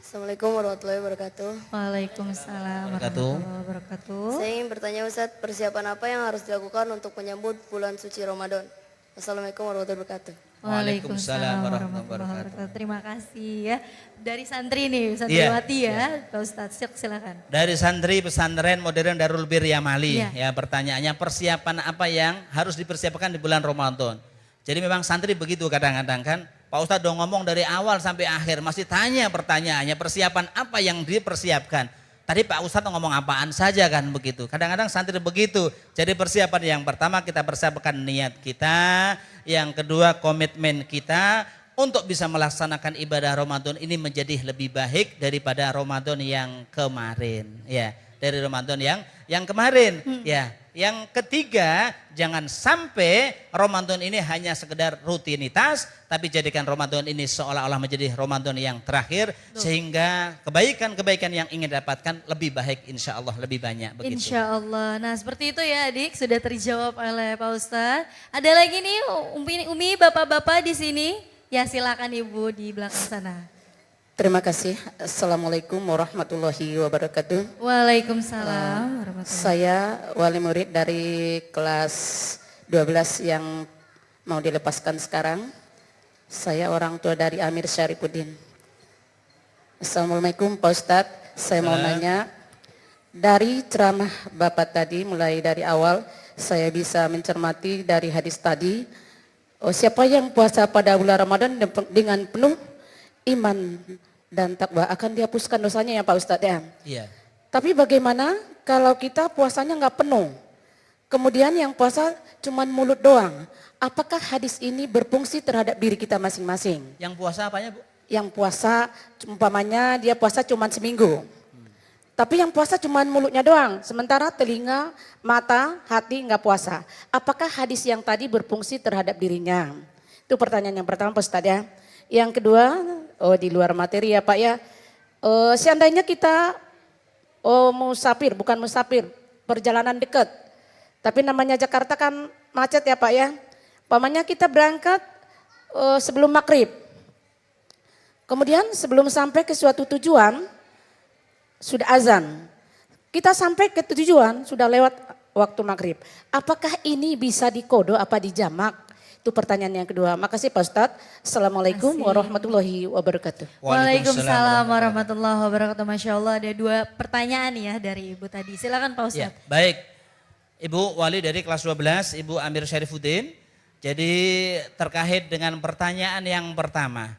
Assalamualaikum warahmatullahi wabarakatuh. Waalaikumsalam warahmatullahi wabarakatuh. Saya ingin bertanya Ustadz, persiapan apa yang harus dilakukan untuk menyambut bulan suci Ramadan? Assalamualaikum warahmatullahi wabarakatuh. Waalaikumsalam warahmatullahi wabarakatuh. Terima kasih ya. Dari santri nih, santriwati ya, Pak Ustadz, silakan. Dari santri pesantren modern Darul Bir Yamali, ya pertanyaannya persiapan apa yang harus dipersiapkan di bulan Ramadan. Jadi memang santri begitu kadang-kadang kan, Pak Ustadz udah ngomong dari awal sampai akhir masih tanya pertanyaannya persiapan apa yang dipersiapkan. Tadi Pak Ustadz ngomong apaan saja kan begitu. Kadang-kadang santri begitu. Jadi persiapan yang pertama kita persiapkan niat kita. Yang kedua komitmen kita untuk bisa melaksanakan ibadah Ramadan ini menjadi lebih baik daripada Ramadan yang kemarin. Ya, dari Ramadan yang kemarin. Ya, Yang ketiga, jangan sampai Ramadan ini hanya sekedar rutinitas, tapi jadikan Ramadan ini seolah-olah menjadi Ramadan yang terakhir, sehingga kebaikan-kebaikan yang ingin dapatkan lebih baik, insya Allah lebih banyak. Begitu. Insya Allah. Nah seperti itu ya adik, sudah terjawab oleh Pak Ustadz. Ada lagi nih Umi, bapak-bapak di sini. Ya silakan Ibu di belakang sana. Terima kasih. Assalamualaikum warahmatullahi wabarakatuh. Waalaikumsalam warahmatullahi. Saya wali murid dari kelas 12 yang mau dilepaskan sekarang. Saya orang tua dari Amir Syarifuddin. Assalamualaikum Pak Ustadz. Saya mau nanya, dari ceramah Bapak tadi mulai dari awal saya bisa mencermati dari hadis tadi, siapa yang puasa pada bulan Ramadan dengan penuh iman dan takwa akan dihapuskan dosanya ya Pak Ustadz ya. Iya. Tapi bagaimana kalau kita puasanya nggak penuh, kemudian yang puasa cuma mulut doang, apakah hadis ini berfungsi terhadap diri kita masing-masing? Yang puasa apanya Bu? Yang puasa umpamanya dia puasa cuma seminggu, tapi yang puasa cuma mulutnya doang, sementara telinga, mata, hati nggak puasa. Apakah hadis yang tadi berfungsi terhadap dirinya? Itu pertanyaan yang pertama Pak Ustadz ya. Yang kedua, di luar materi ya Pak ya, seandainya kita musafir, bukan musafir, perjalanan dekat. Tapi namanya Jakarta kan macet ya Pak ya. Pamannya kita berangkat sebelum maghrib. Kemudian sebelum sampai ke suatu tujuan, sudah azan. Kita sampai ke tujuan, sudah lewat waktu maghrib. Apakah ini bisa dikodo apa dijamak? Itu pertanyaan yang kedua. Makasih Pak Ustadz. Assalamualaikum warahmatullahi wabarakatuh. Waalaikumsalam warahmatullahi wabarakatuh. Masya Allah ada 2 pertanyaan ya dari Ibu tadi. Silakan Pak Ustadz. Ya, baik. Ibu wali dari kelas 12, Ibu Amir Syarifuddin. Jadi terkait dengan pertanyaan yang pertama.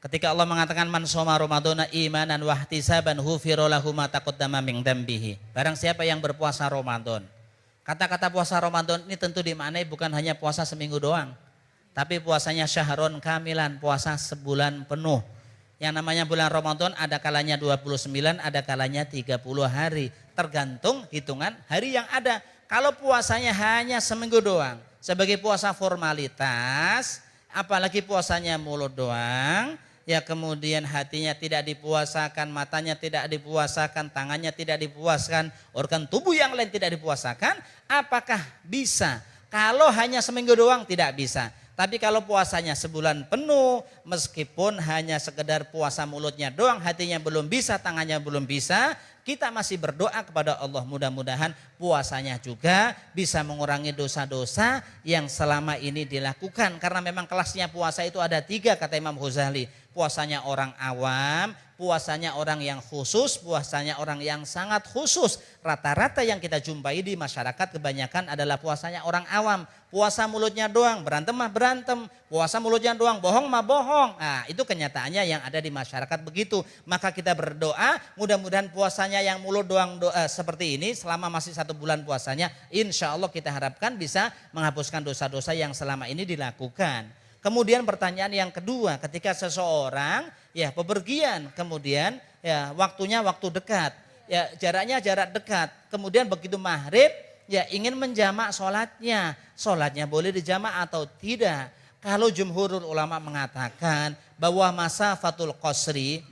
Ketika Allah mengatakan man shoma ramadhana imanan wahtisaban ghufira lahu ma taqaddama min dzambihi. Barang siapa yang berpuasa Ramadan. Kata-kata puasa Ramadan ini tentu dimaknai bukan hanya puasa seminggu doang. Tapi puasanya syahron kamilan, puasa sebulan penuh. Yang namanya bulan Ramadan ada kalanya 29, ada kalanya 30 hari. Tergantung hitungan hari yang ada. Kalau puasanya hanya seminggu doang, sebagai puasa formalitas, apalagi puasanya mulut doang, ya kemudian hatinya tidak dipuasakan, matanya tidak dipuasakan, tangannya tidak dipuasakan, organ tubuh yang lain tidak dipuasakan, apakah bisa? Kalau hanya seminggu doang tidak bisa. Tapi kalau puasanya sebulan penuh, meskipun hanya sekedar puasa mulutnya doang, hatinya belum bisa, tangannya belum bisa, kita masih berdoa kepada Allah mudah-mudahan puasanya juga bisa mengurangi dosa-dosa yang selama ini dilakukan. Karena memang kelasnya puasa itu ada 3 kata Imam Ghazali. Puasanya orang awam, puasanya orang yang khusus, puasanya orang yang sangat khusus. Rata-rata yang kita jumpai di masyarakat kebanyakan adalah puasanya orang awam. Puasa mulutnya doang, berantem mah berantem. Puasa mulutnya doang, bohong mah bohong. Nah itu kenyataannya yang ada di masyarakat begitu. Maka kita berdoa mudah-mudahan puasanya yang mulut doang seperti ini selama masih 1 bulan puasanya. Insya Allah kita harapkan bisa menghapuskan dosa-dosa yang selama ini dilakukan. Kemudian pertanyaan yang kedua, ketika seseorang ya bepergian, kemudian ya waktunya waktu dekat, ya jaraknya jarak dekat, kemudian begitu maghrib ya ingin menjamak sholatnya boleh dijamak atau tidak? Kalau jumhurul ulama mengatakan bahwa masafatul qasri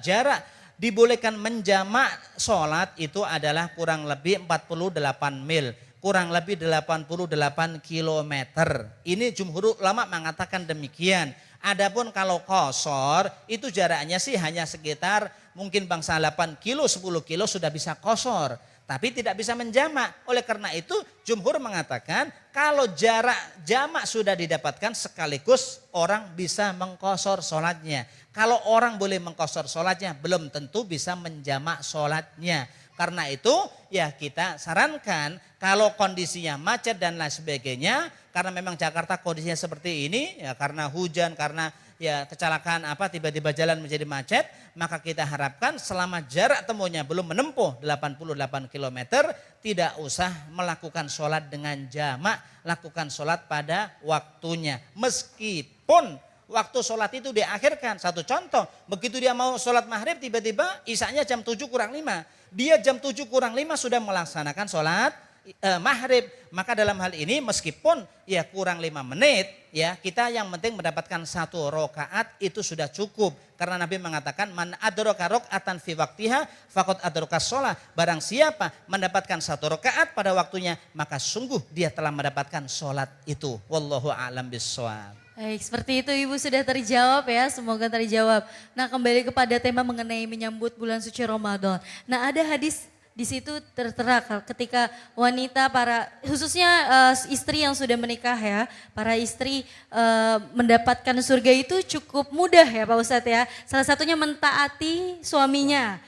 jarak dibolehkan menjamak sholat itu adalah kurang lebih 48 mil. Kurang lebih 88 kilometer. Ini jumhur ulama mengatakan demikian. Adapun kalau qashar itu jaraknya sih hanya sekitar mungkin bangsa 8 kilo, 10 kilo sudah bisa qashar. Tapi tidak bisa menjamak. Oleh karena itu jumhur mengatakan kalau jarak jamak sudah didapatkan sekaligus orang bisa mengqashar sholatnya. Kalau orang boleh mengqashar sholatnya belum tentu bisa menjamak sholatnya. Karena itu ya kita sarankan kalau kondisinya macet dan lain sebagainya, karena memang Jakarta kondisinya seperti ini ya karena hujan, karena ya kecelakaan tiba-tiba jalan menjadi macet, maka kita harapkan selama jarak temunya belum menempuh 88 km tidak usah melakukan sholat dengan jamak, lakukan sholat pada waktunya. Meskipun waktu sholat itu diakhirkan. Satu contoh, begitu dia mau sholat maghrib tiba-tiba isanya jam 7 kurang 5. Dia jam 7 kurang 5 sudah melaksanakan sholat maghrib. Maka dalam hal ini meskipun ya kurang 5 menit ya, kita yang penting mendapatkan 1 rakaat itu sudah cukup. Karena Nabi mengatakan man adraka raka'atan fi waqtiha faqad adraka shalah. Barang siapa mendapatkan 1 rakaat pada waktunya, maka sungguh dia telah mendapatkan sholat itu. Wallahu a'lam bishawab. Baik, seperti itu Ibu sudah terjawab ya, semoga terjawab. Nah, kembali kepada tema mengenai menyambut bulan suci Ramadan. Nah, ada hadis di situ tertera ketika wanita khususnya istri yang sudah menikah ya, para istri mendapatkan surga itu cukup mudah ya Pak Ustadz ya. Salah satunya mentaati suaminya.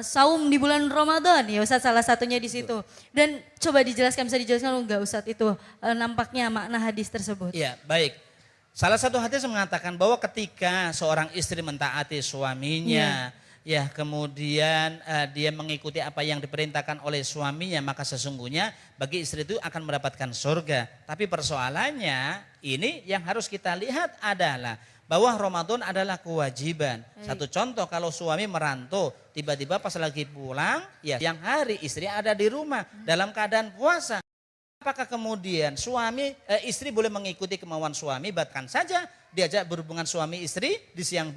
Saum di bulan Ramadan ya Ustadz, salah satunya di situ. Dan coba dijelaskan, bisa dijelaskan enggak Ustadz itu nampaknya makna hadis tersebut? Iya, baik. Salah satu hadis mengatakan bahwa ketika seorang istri mentaati suaminya, ya kemudian dia mengikuti apa yang diperintahkan oleh suaminya, maka sesungguhnya bagi istri itu akan mendapatkan surga. Tapi persoalannya ini yang harus kita lihat adalah bahwa Ramadan adalah kewajiban. Satu contoh, kalau suami merantau, tiba-tiba pas lagi pulang, ya siang hari istri ada di rumah dalam keadaan puasa. Apakah kemudian istri boleh mengikuti kemauan suami, bahkan saja diajak berhubungan suami istri di siang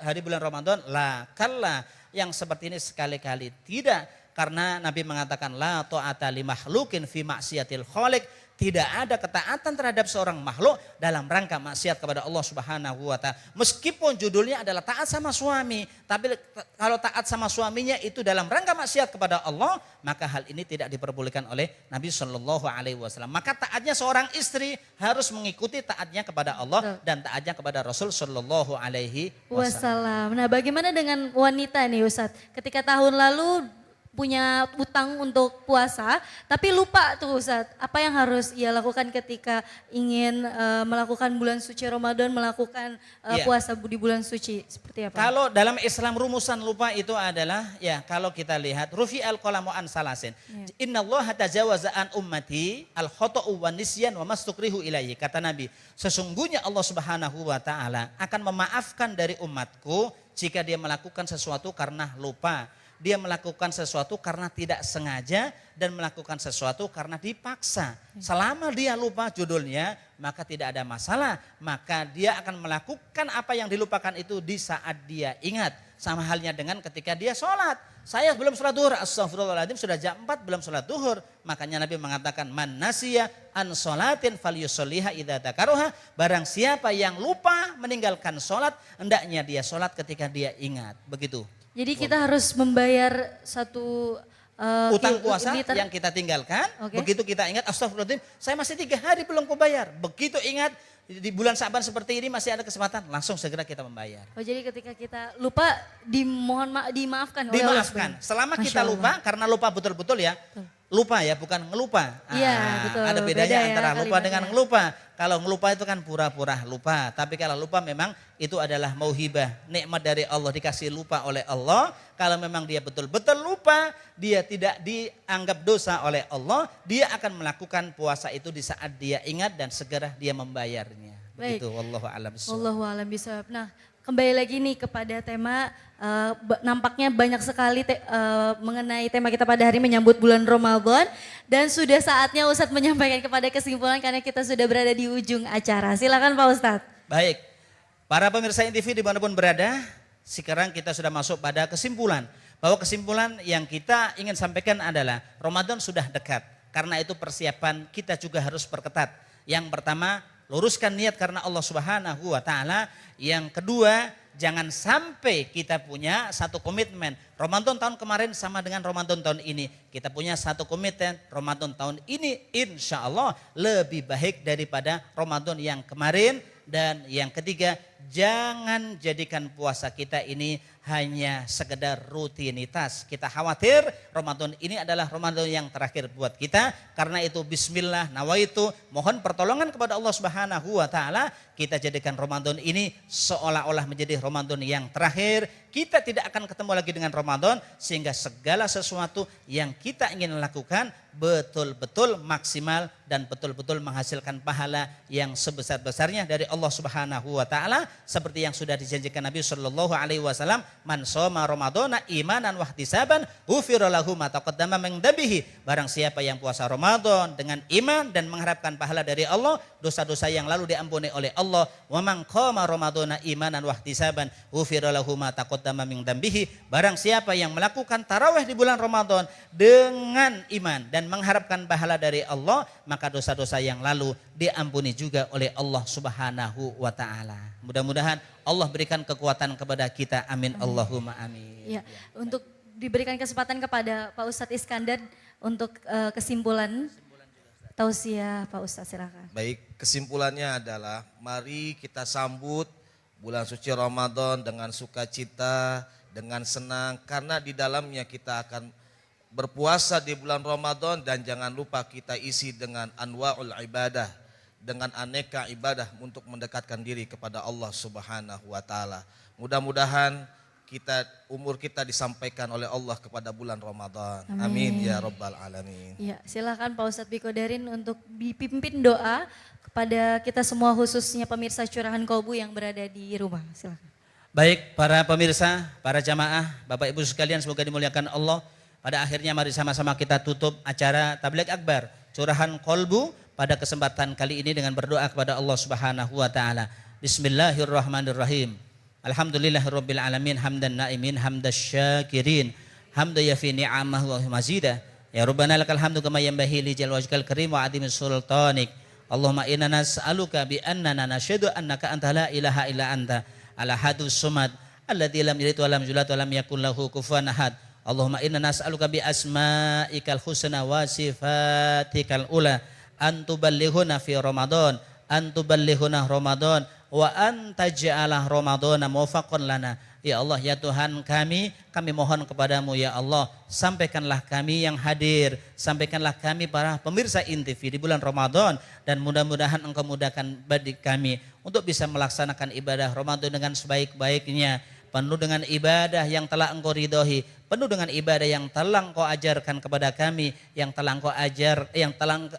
hari bulan Ramadan? La kalla, yang seperti ini sekali-kali tidak. Karena Nabi mengatakan la ta'ata li makhlukin fi maksiatil khaliq. Tidak ada ketaatan terhadap seorang makhluk dalam rangka maksiat kepada Allah Subhanahu wa Ta'ala. Meskipun judulnya adalah taat sama suami, tapi kalau taat sama suaminya itu dalam rangka maksiat kepada Allah, maka hal ini tidak diperbolehkan oleh Nabi Shallallahu Alaihi Wasallam. Maka taatnya seorang istri harus mengikuti taatnya kepada Allah dan taatnya kepada Rasul Shallallahu Alaihi Wasallam. Nah, bagaimana dengan wanita nih Ustadz? Ketika tahun lalu punya utang untuk puasa, tapi lupa tuh Ustadz, apa yang harus ia lakukan ketika ingin melakukan bulan suci Ramadan, melakukan puasa di bulan suci, seperti apa? Kalau dalam Islam rumusan lupa itu adalah, ya kalau kita lihat, rufi al-qalamu an salasin. Innallaha tajawaza an ummati al-khota'u wa nisyan wa mastukrihu ilaihi. Kata Nabi, sesungguhnya Allah Subhanahu wa Ta'ala akan memaafkan dari umatku jika dia melakukan sesuatu karena lupa. Dia melakukan sesuatu karena tidak sengaja dan melakukan sesuatu karena dipaksa. Selama dia lupa judulnya, maka tidak ada masalah. Maka dia akan melakukan apa yang dilupakan itu di saat dia ingat. Sama halnya dengan ketika dia sholat. Saya belum sholat duhur, astagfirullahaladzim, sudah jam 4 belum sholat duhur. Makanya Nabi mengatakan, man nasiya an sholatin falyusolliha idza dzakaruha. Barang siapa yang lupa meninggalkan sholat, hendaknya dia sholat ketika dia ingat. Begitu. Jadi kita harus membayar satu utang puasa yang kita tinggalkan. Begitu kita ingat, astagfirullahaladzim, saya masih 3 hari belum kubayar. Begitu ingat di bulan Sa'ban seperti ini masih ada kesempatan, langsung segera kita membayar. Oh, jadi ketika kita lupa dimaafkan. Dimaafkan. Selama kita lupa, karena lupa betul-betul ya. Lupa ya, bukan ngelupa. Iya, betul. Ada bedanya antara lupa dengan kalimatnya. ngelupa. Kalau ngelupa itu kan pura-pura lupa. Tapi kalau lupa memang itu adalah mauhibah. Nikmat dari Allah, dikasih lupa oleh Allah. Kalau memang dia betul-betul lupa, dia tidak dianggap dosa oleh Allah. Dia akan melakukan puasa itu di saat dia ingat dan segera dia membayarnya. Begitu, wallahu a'lam bishawab. Wallahu a'lam bishawab. Nah, kembali lagi nih kepada tema, nampaknya banyak sekali mengenai tema kita pada hari menyambut bulan Ramadan. Dan sudah saatnya Ustadz menyampaikan kepada kesimpulan karena kita sudah berada di ujung acara. Silakan Pak Ustadz. Baik, para pemirsa INTV dimanapun berada, sekarang kita sudah masuk pada kesimpulan. Bahwa kesimpulan yang kita ingin sampaikan adalah Ramadan sudah dekat. Karena itu persiapan kita juga harus perketat. Yang pertama, luruskan niat karena Allah Subhanahu wa Ta'ala. Yang kedua, jangan sampai kita punya satu komitmen. Ramadan tahun kemarin sama dengan Ramadan tahun ini. Kita punya satu komitmen, Ramadan tahun ini insya Allah lebih baik daripada Ramadan yang kemarin. Dan yang ketiga, jangan jadikan puasa kita ini hanya sekedar rutinitas. Kita khawatir Ramadan ini adalah Ramadan yang terakhir buat kita. Karena itu bismillah nawaitu, mohon pertolongan kepada Allah Subhanahu wa Ta'ala. Kita jadikan Ramadan ini seolah-olah menjadi Ramadan yang terakhir. kita tidak akan ketemu lagi dengan Ramadan, sehingga segala sesuatu yang kita ingin lakukan betul-betul maksimal dan betul-betul menghasilkan pahala yang sebesar-besarnya dari Allah Subhanahu wa taala, seperti yang sudah dijanjikan Nabi sallallahu alaihi wasallam, man shoma ramadhana imanan wa ihtisaban ghufira lahu ma taqaddama min dhanbihi. Barang siapa yang puasa Ramadan dengan iman dan mengharapkan pahala dari Allah, dosa-dosa yang lalu diampuni oleh Allah. Wa man qama ramadhana imanan wa ihtisaban ghufira lahu ma taqaddama min dhanbihi. Barang siapa yang melakukan tarawih di bulan Ramadan dengan iman dan mengharapkan pahala dari Allah, maka dosa-dosa yang lalu diampuni juga oleh Allah Subhanahu wa taala. Mudah-mudahan Allah berikan kekuatan kepada kita. Amin. Allahumma amin. Ya, untuk diberikan kesempatan kepada Pak Ustadz Iskandar untuk kesimpulan tausiah, Pak Ustadz, silakan. Baik, kesimpulannya adalah mari kita sambut bulan suci Ramadan dengan sukacita, dengan senang, karena di dalamnya kita akan berpuasa di bulan Ramadan, dan jangan lupa kita isi dengan anwa'ul ibadah, dengan aneka ibadah untuk mendekatkan diri kepada Allah Subhanahu wa taala. Mudah-mudahan umur kita disampaikan oleh Allah kepada bulan Ramadan. Amin ya rabbal alamin. Ya, silakan Pak Ustadz Bikodarin untuk dipimpin doa kepada kita semua, khususnya pemirsa Curahan Kolbu yang berada di rumah. Silakan. Baik, para pemirsa, para jamaah, Bapak Ibu sekalian, semoga dimuliakan Allah. Pada akhirnya mari sama-sama kita tutup acara Tabligh Akbar Curahan Kolbu pada kesempatan kali ini dengan berdoa kepada Allah Subhanahu wa taala. Bismillahirrahmanirrahim. Alhamdulillahirabbil alamin, hamdan naimin, hamdasyakirin, hamdan yafi ni'amahu wa mazida. Ya Rabbana lakal hamdu kama yanbaghi li jalali wajhikal karim wa 'azimi sultanik. Allahumma inna nas'aluka bi annana nasyhadu annaka anta la ilaha illa anta al-ahadus samad alladzi lam yalid wa lam yulad wa lam yakul lahu kufuwan ahad. Allahumma inna nas'aluka bi asma'ikal husna wa sifatikal ula an tuballighuna fi Ramadan, an tuballighuna Ramadan wa an taj'alah Ramadana muwaffaqan lana. Ya Allah, ya Tuhan kami mohon kepadamu ya Allah, sampaikanlah kami yang hadir, sampaikanlah kami para pemirsa INTV di bulan Ramadan, dan mudah-mudahan Engkau mudahkan bagi kami untuk bisa melaksanakan ibadah Ramadan dengan sebaik-baiknya, penuh dengan ibadah yang telah Engkau ridhoi, penuh dengan ibadah yang telah Engkau ajarkan kepada kami, yang telah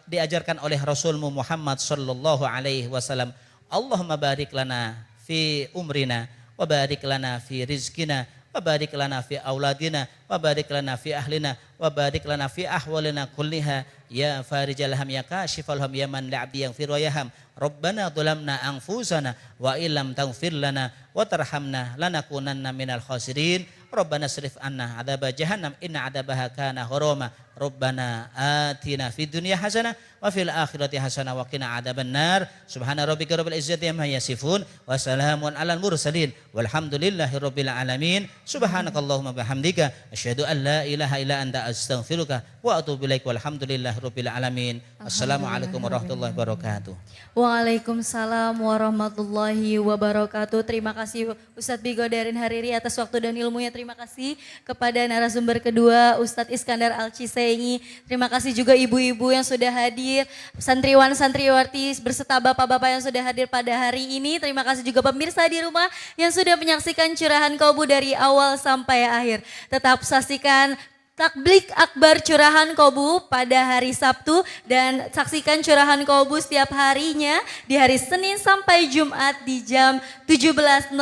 diajarkan oleh Rasulmu Muhammad sallallahu alaihi wasallam. Allahumma barik lana fi umrina wa barik lana fi rizkina wa barik lana fi auladina wa barik lana fi ahlina wa barik lana fi ahwalina kulliha ya farijal ham ya kashifal ham ya man la'abdi yang firwayaham. Rabbana dhulamna anfusana wa illam taghfir lana wa tarhamna lanakunanna minal khasirin. Rabbana srif anna adaba jahannam inna adabaha kana gharama. Rabbana atina fid dunya hasanah wa fil akhirati hasanah wa qina adzabannar. Subhana rabbika rabbil izzati amma yasifun wa salamun alal mursalin walhamdulillahi rabbil alamin. Subhanakallahumma bihamdika asyhadu an la ilaha illa anta astaghfiruka wa atubu ilaik walhamdulillahi rabbil alamin. Assalamualaikum warahmatullahi wabarakatuh. Waalaikumsalam warahmatullahi wabarakatuh. Terima kasih Ustadz Bikodarin Hariri atas waktu dan ilmunya. Terima kasih kepada narasumber kedua Ustadz Iskandar Al-Cisaengi. Terima kasih juga ibu-ibu yang sudah hadir, santriwan-santriwati berserta bapak-bapak yang sudah hadir pada hari ini. Terima kasih juga pemirsa di rumah yang sudah menyaksikan Curahan Kolbu dari awal sampai akhir. Tetap saksikan Tabligh Akbar Curahan Kolbu pada hari Sabtu, dan saksikan Curahan Kolbu setiap harinya di hari Senin sampai Jumat di jam 17.00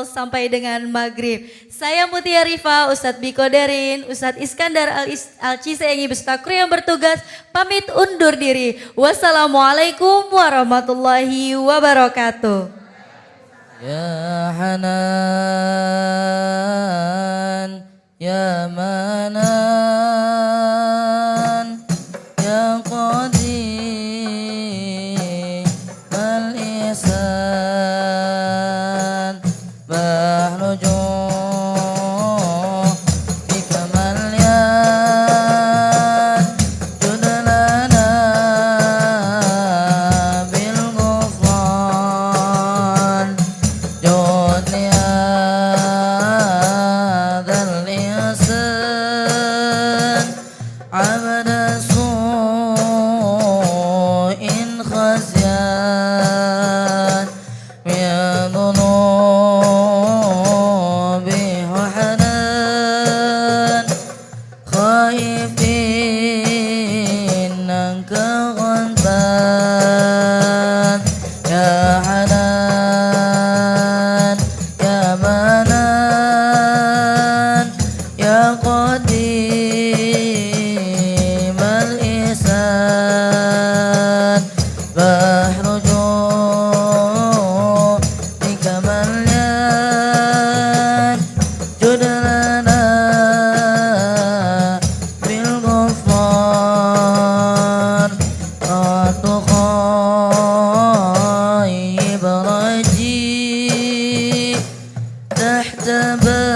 sampai dengan maghrib. Saya Mutia Rifa, Ustadz Bikodarin, Ustadz Iskandar Al-Cisaengi beserta kru yang bertugas pamit undur diri. Wassalamualaikum warahmatullahi wabarakatuh. Ya Hanan, Ya Manan, Ya Qadim Al-Ihsan, Bahnuju Bikamalyan, Judlana Bilghufran, Jodliya Dal Ihsan. قديم الإحسان بحر جودك مليان جد لنا بالغفران قد خيب رجي تحت باب